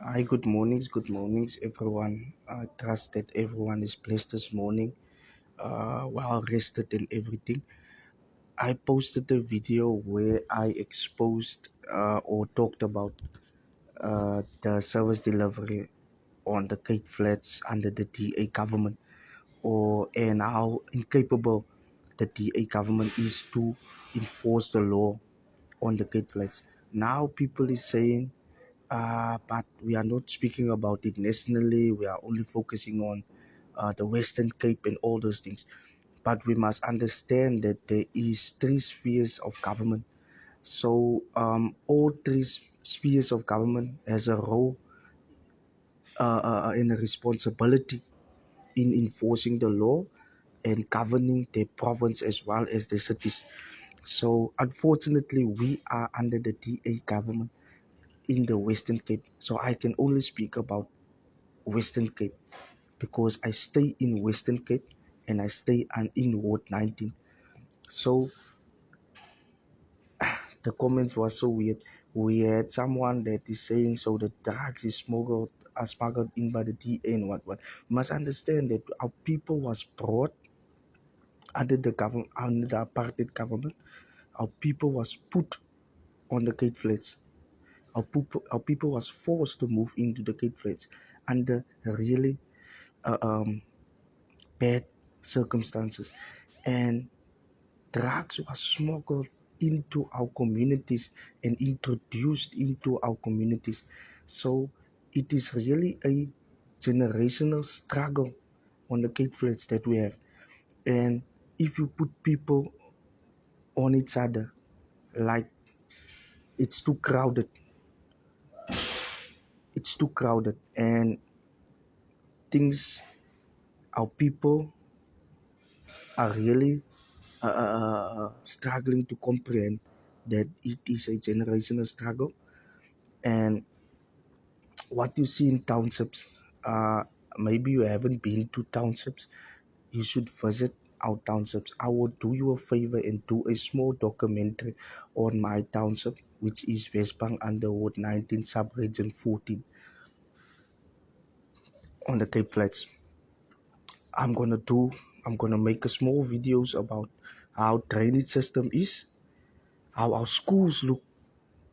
Hi, good mornings, everyone. I trust that everyone is blessed this morning, well rested and everything. I posted a video where I exposed or talked about the service delivery on the Cape Flats under the DA government, and how incapable the DA government is to enforce the law on the Cape Flats. Now people is saying but we are not speaking about it nationally. We are only focusing on the Western Cape and all those things. But we must understand that there is three spheres of government. So all three spheres of government has a role and a responsibility in enforcing the law and governing their province as well as their cities. So unfortunately, we are under the DA government in the Western Cape. So I can only speak about Western Cape because I stay in Western Cape and I stay in Ward 19. So the comments were so weird. We had someone that is saying so the drugs is smuggled are smuggled in by the DA and what. You must understand that our people was brought under the apartheid government. Our people was put on the Cape Flats. Our people was forced to move into the Cape Flats under really uh, um, bad circumstances, and drugs was smuggled into our communities and introduced into our communities. So it is really a generational struggle on the Cape Flats that we have. And if you put people on each other, like it's too crowded, and things, our people are really struggling to comprehend that it is a generational struggle. And what you see in townships, uh, maybe you haven't been to townships, you should visit our townships. I will do you a favor and do a small documentary on my township, which is Westbank under Ward 19, Subregion 14 on the Cape Flats. I'm gonna do I'm gonna make a small videos about how drainage system is, how our schools look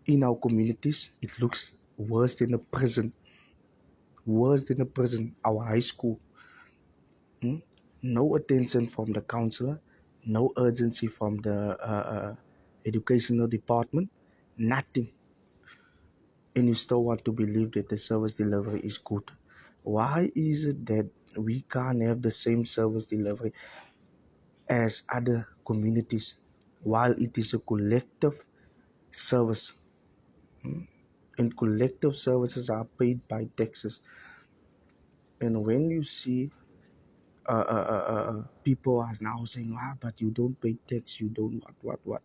in our communities. It looks worse than a prison, our high school. Hmm? No attention from the counselor, no urgency from the educational department, nothing. And you still want to believe that the service delivery is good. Why is it that we can't have the same service delivery as other communities while it is a collective service? Hmm? And collective services are paid by taxes. And when you see people are now saying, but you don't pay tax, you don't what.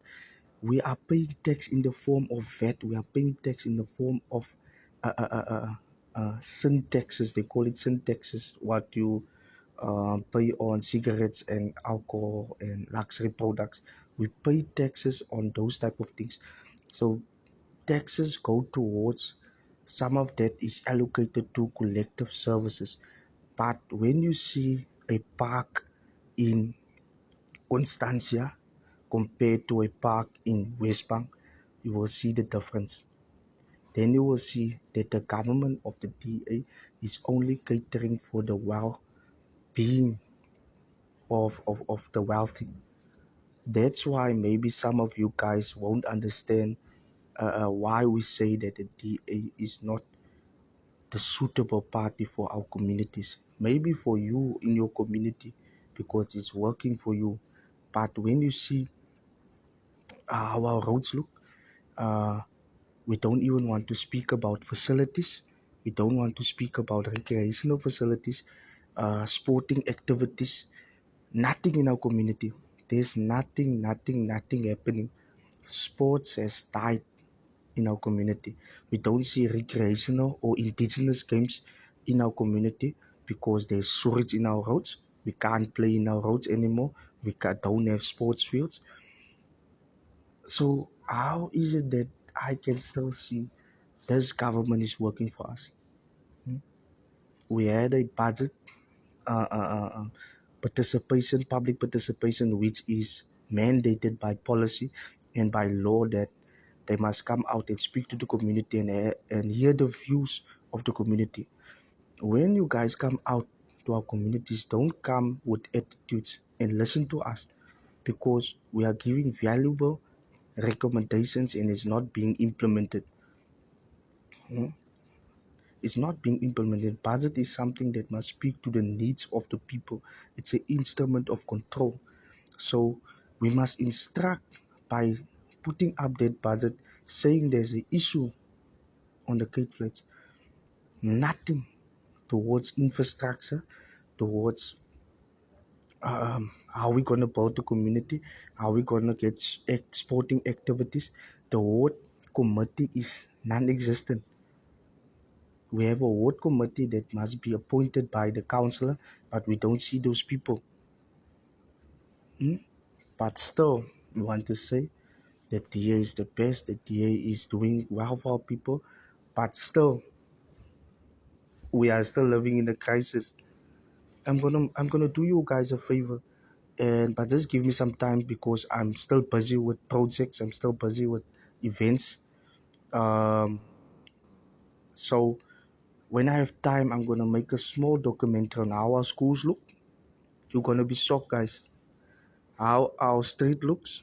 We are paying tax in the form of VAT. We are paying tax in the form of sin taxes. They call it sin taxes. What you pay on cigarettes and alcohol and luxury products. We pay taxes on those type of things. So taxes go towards, some of that is allocated to collective services. But when you see a park in Constancia compared to a park in Westbank, you will see the difference. Then you will see that the government of the DA is only catering for the well-being of the wealthy. That's why maybe some of you guys won't understand why we say that the DA is not the suitable party for our communities. Maybe for you in your community because it's working for you. But when you see how our roads look, uh, we don't even want to speak about facilities. We don't want to speak about recreational facilities, sporting activities, nothing in our community. There's nothing happening. Sports has died in our community. We don't see recreational or indigenous games in our community because there's sewage in our roads. We can't play in our roads anymore. Don't have sports fields. So how is it that I can still see this government is working for us? Hmm? We had a budget participation, public participation, which is mandated by policy and by law that they must come out and speak to the community and hear the views of the community. When you guys come out to our communities, don't come with attitudes and listen to us because we are giving valuable recommendations and it's not being implemented. Hmm? It's not being implemented. Budget is something that must speak to the needs of the people. It's an instrument of control. So we must instruct by putting up that budget, saying there's an issue on the Cape Flats, nothing towards infrastructure, towards how we gonna build the community, how we gonna get exporting activities. The ward committee is non-existent. We have a ward committee that must be appointed by the councillor, but we don't see those people. Hmm? But still, we want to say that DA is the best, that DA is doing well for our people, but still, we are still living in a crisis. I'm gonna do you guys a favor, and but just give me some time because I'm still busy with projects. I'm still busy with events. Um, so when I have time, I'm gonna make a small documentary on how our schools look. You're gonna be shocked, guys. How our street looks,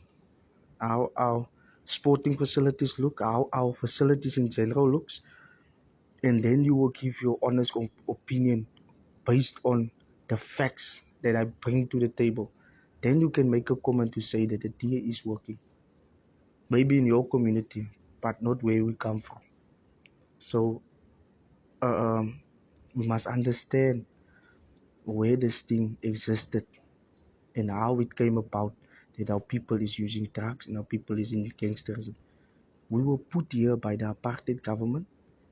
how our sporting facilities look, how our facilities in general looks, and then you will give your honest opinion based on the facts that I bring to the table. Then you can make a comment to say that the DA is working, maybe in your community, but not where we come from. So we must understand where this thing existed and how it came about that our people is using drugs and our people is in gangsterism. We were put here by the apartheid government,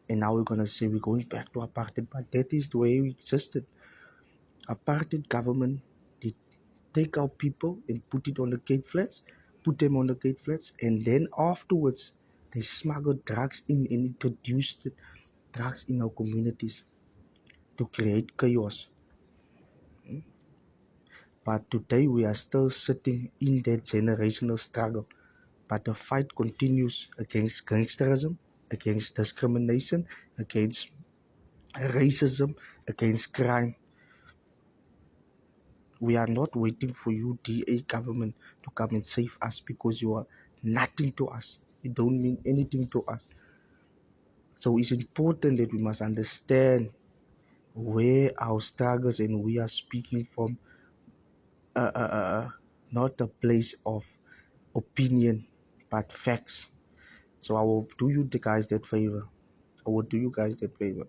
and now we're gonna say we're going back to apartheid, but that is the way we existed. Apartheid government did take our people and put it on the Cape Flats, put them on the Cape Flats, and then afterwards they smuggled drugs in and introduced drugs in our communities to create chaos. But today we are still sitting in that generational struggle. But the fight continues against gangsterism, against discrimination, against racism, against crime. We are not waiting for you, DA government, to come and save us because you are nothing to us. You don't mean anything to us. So it's important that we must understand where our struggles and we are speaking from not a place of opinion but facts. So I will do you the guys that favor. I will do you guys that favor.